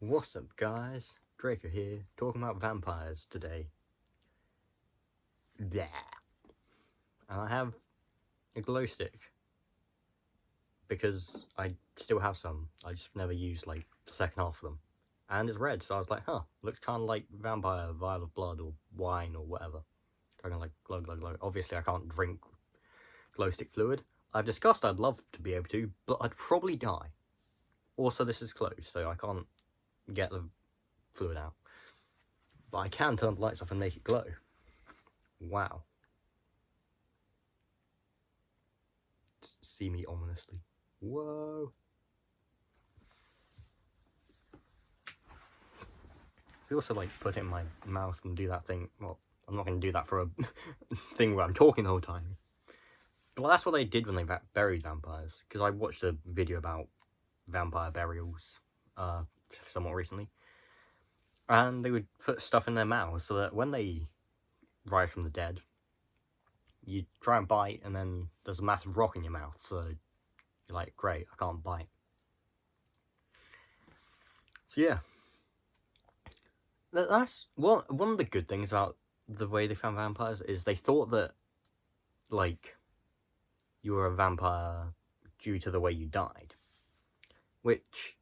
What's up, guys? Draco here, talking about vampires today. Yeah. And I have a glow stick because I still have some. I just never used like the second half of them. And it's red, so I was like, huh, looks kind of like vampire vial of blood or wine or whatever. So I can like glow, glow, glow. Obviously, I can't drink glow stick fluid. I've discussed I'd love to be able to, but I'd probably die. Also, this is closed, so I can't get the fluid out. But I can turn the lights off and make it glow. Wow. See me ominously. Whoa. I also like put it in my mouth and do that thing. Well, I'm not going to do that for a thing where I'm talking the whole time. Well, that's what they did when they buried vampires. Because I watched a video about vampire burials somewhat recently. And they would put stuff in their mouths so that when they rise from the dead, you try and bite and then there's a massive rock in your mouth. So you're like, great, I can't bite. So yeah. That's one of the good things about the way they found vampires is they thought that, like, you were a vampire due to the way you died. Which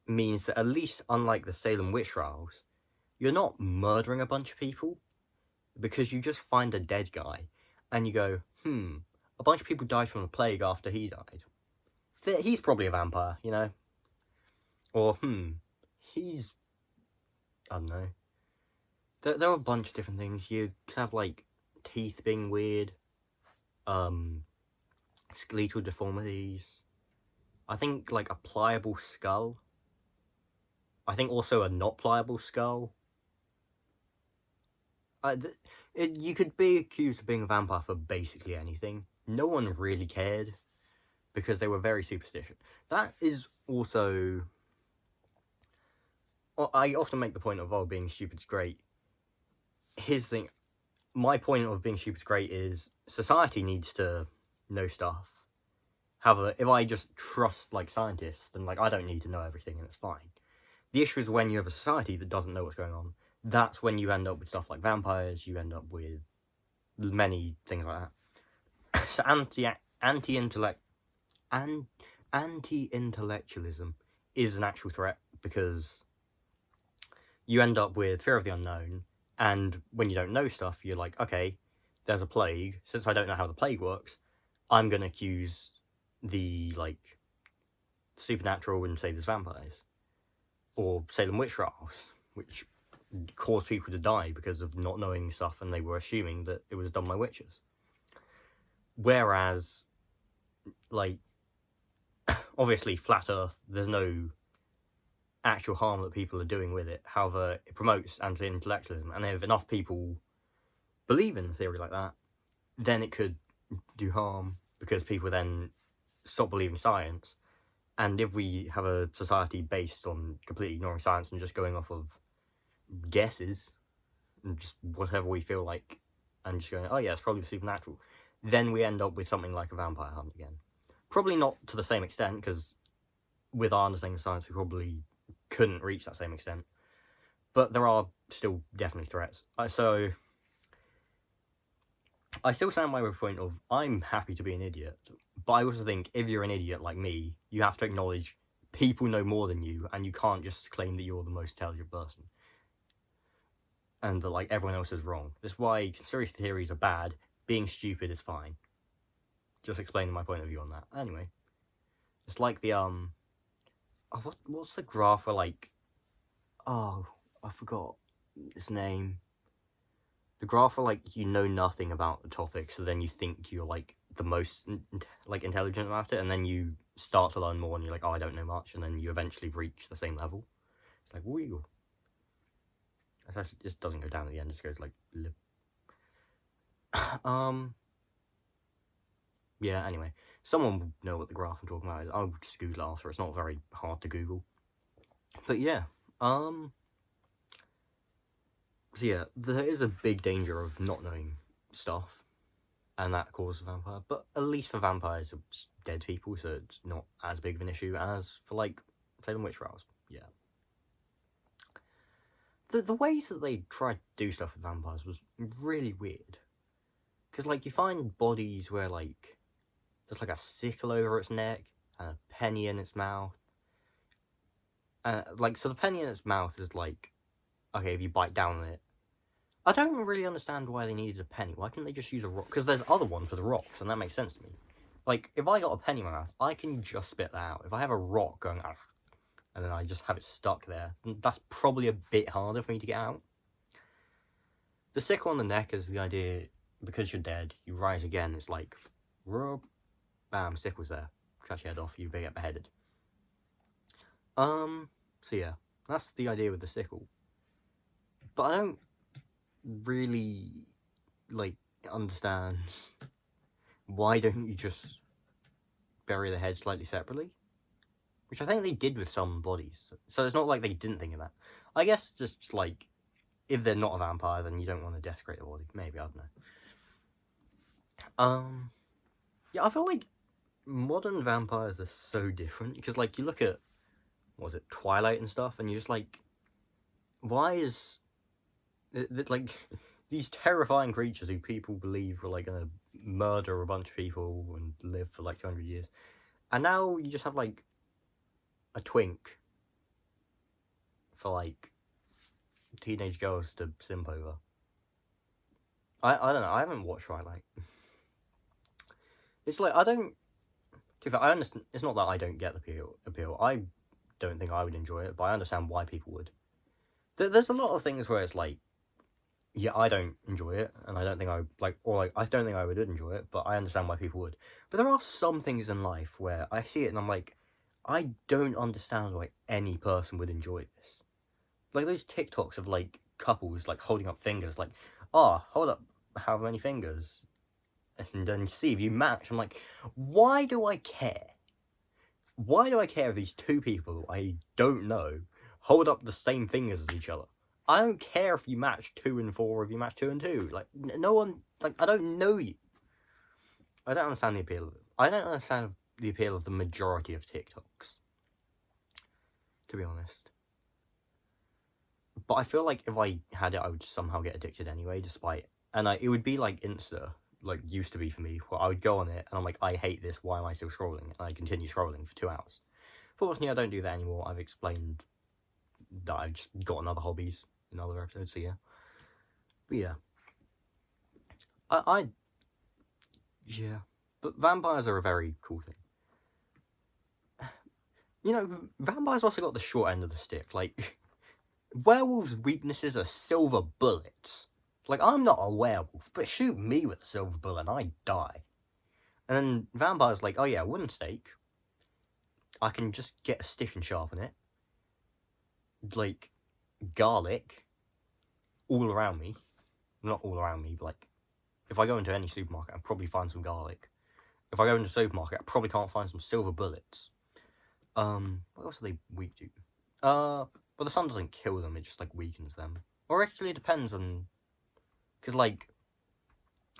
means that at least unlike the Salem witch trials, you're not murdering a bunch of people because you just find a dead guy and you go, a bunch of people died from the plague after he died. He's probably a vampire, you know? Or, he's... I don't know. There are a bunch of different things. You can have, like, teeth being weird, skeletal deformities. I think, like, a pliable skull. I think also a not pliable skull. You could be accused of being a vampire for basically anything. No one really cared because they were very superstitious. That is also... Well, I often make the point of, being stupid's great. Here's the thing. My point of being stupid's great is society needs to know stuff. However, if I just trust, like, scientists, then, like, I don't need to know everything and it's fine. The issue is when you have a society that doesn't know what's going on. That's when you end up with stuff like vampires, you end up with many things like that. So anti-intellectualism is an actual threat because you end up with fear of the unknown, and when you don't know stuff, you're like, okay, there's a plague. Since I don't know how the plague works, I'm going to accuse the, like, supernatural and say there's vampires. Or Salem witch trials, which caused people to die because of not knowing stuff and they were assuming that it was done by witches. Whereas, like, obviously, flat Earth, there's no actual harm that people are doing with it. However, it promotes anti-intellectualism, and if enough people believe in a theory like that, then it could do harm because people then stop believing science. And if we have a society based on completely ignoring science and just going off of guesses, and just whatever we feel like, and just going, oh yeah, it's probably supernatural, then we end up with something like a vampire hunt again. Probably not to the same extent, because with our understanding of science, we probably couldn't reach that same extent. But there are still definitely threats. So, I still stand by my point of, I'm happy to be an idiot. But I also think, if you're an idiot like me, you have to acknowledge people know more than you, and you can't just claim that you're the most intelligent person. And that, like, everyone else is wrong. That's why conspiracy theories are bad. Being stupid is fine. Just explaining my point of view on that. Anyway. It's like the, what's the graph where, like... Oh, I forgot its name. The graph where, like, you know nothing about the topic, so then you think you're, like, the most, like, intelligent about it, and then you start to learn more, and you're like, oh, I don't know much, and then you eventually reach the same level. It's like, woo. It actually just doesn't go down at the end, it just goes, like, blip. Yeah, anyway. Someone will know what the graph I'm talking about is. I'll just Google it after, it's not very hard to Google. But yeah, so yeah, there is a big danger of not knowing stuff, and that causes a vampire, but at least for vampires, it's dead people, so it's not as big of an issue as for, like, Salem witch trials. yeah. The ways that they tried to do stuff with vampires was really weird. Because, like, you find bodies where, like, there's, like, a sickle over its neck and a penny in its mouth. Like, so the penny in its mouth is, like, okay, if you bite down on it. I don't really understand why they needed a penny. Why couldn't they just use a rock? Because there's other ones with rocks, and that makes sense to me. Like, if I got a penny in my mouth, I can just spit that out. If I have a rock going, and then I just have it stuck there, that's probably a bit harder for me to get out. The sickle on the neck is the idea, because you're dead, you rise again. It's like, bam, sickle's there. Cut your head off, you get beheaded. So yeah, that's the idea with the sickle. But I don't really, like, understand why don't you just bury the head slightly separately? Which I think they did with some bodies. So it's not like they didn't think of that. I guess just, like, if they're not a vampire, then you don't want to desecrate the body. Maybe, I don't know. Yeah, I feel like modern vampires are so different. Because, like, you look at, what was it, Twilight and stuff, and you're just like, why is, like, these terrifying creatures who people believe were, like, gonna murder a bunch of people and live for, like, 200 years. And now you just have, like, a twink for, like, teenage girls to simp over. I don't know, I haven't watched Twilight. It's like, I don't, to be fair, I understand, it's not that I don't get the appeal. I don't think I would enjoy it, but I understand why people would. There's a lot of things where it's like, yeah, I don't enjoy it, and I don't think I, I don't think I would enjoy it, but I understand why people would. But there are some things in life where I see it and I'm like, I don't understand why any person would enjoy this. Like those TikToks of, like, couples, like, holding up fingers, like, hold up however many fingers, and then see if you match. I'm like, why do I care? Why do I care if these two people I don't know hold up the same fingers as each other? I don't care if you match 2 and 4 or if you match 2 and 2. Like, no one, like, I don't know you. I don't understand the appeal of it. I don't understand the appeal of the majority of TikToks, to be honest. But I feel like if I had it, I would somehow get addicted anyway, despite, and it would be like Insta, like, used to be for me, where I would go on it, and I'm like, I hate this, why am I still scrolling? And I continue scrolling for 2 hours. Fortunately, I don't do that anymore. I've explained that I've just got other hobbies in other episodes, so yeah. But yeah. Yeah. But vampires are a very cool thing. You know, vampires also got the short end of the stick. Like, werewolves' weaknesses are silver bullets. Like, I'm not a werewolf, but shoot me with a silver bullet and I die. And then vampires like, oh yeah, wooden stake. I can just get a stick and sharpen it. Like, garlic all around me. Not all around me, but, like, if I go into any supermarket, I'll probably find some garlic. If I go into a supermarket, I probably can't find some silver bullets. What else are they weak to? Well, the sun doesn't kill them, it just, like, weakens them. Or actually, it depends on, because, like,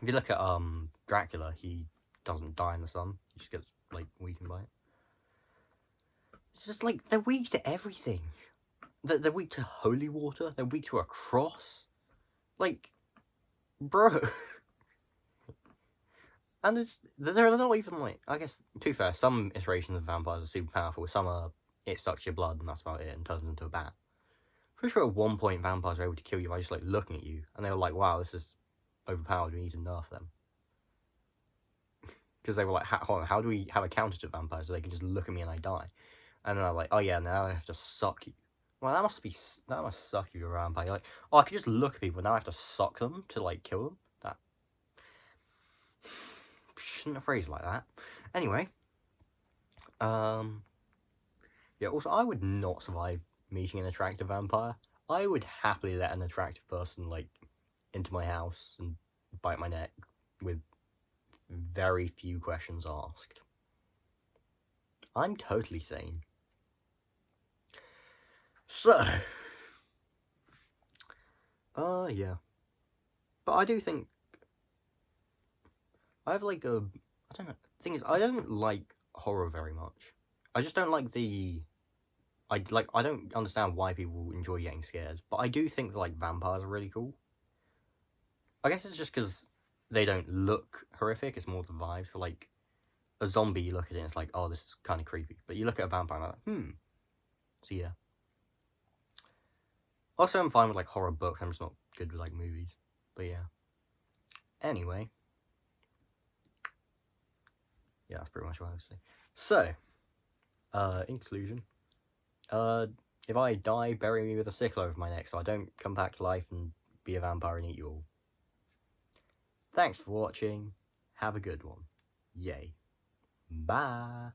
if you look at, Dracula, he doesn't die in the sun. He just gets, like, weakened by it. It's just, like, they're weak to everything. They're weak to holy water. They're weak to a cross. Like, bro. And they're not even, like, I guess, to be fair, some iterations of vampires are super powerful. Some are, it sucks your blood and that's about it and turns into a bat. Pretty sure at one point vampires are able to kill you by just, like, looking at you. And they were like, wow, this is overpowered, we need to nerf them. Because they were like, hold on, how do we have a counter to vampires so they can just look at me and I die? And then they're like, oh yeah, now I have to suck you. Well, that must suck you around by, like, oh, I could just look at people, now I have to suck them to, like, kill them? That shouldn't have phrased like that. Anyway, yeah, also, I would not survive meeting an attractive vampire. I would happily let an attractive person, like, into my house and bite my neck with very few questions asked. I'm totally sane. So, yeah. But I do think, I have, like, I don't know, the thing is, I don't like horror very much. I just don't like the I don't understand why people enjoy getting scared, but I do think that, like, vampires are really cool. I guess it's just because they don't look horrific. It's more the vibes. For like a zombie, you look at it and it's like, oh, this is kind of creepy. But you look at a vampire and like, So yeah. Also, I'm fine with like horror books. I'm just not good with like movies. But yeah. Anyway. Yeah, that's pretty much what I would say. So, in conclusion, if I die, bury me with a sickle over my neck so I don't come back to life and be a vampire and eat you all. Thanks for watching. Have a good one. Yay. Bye.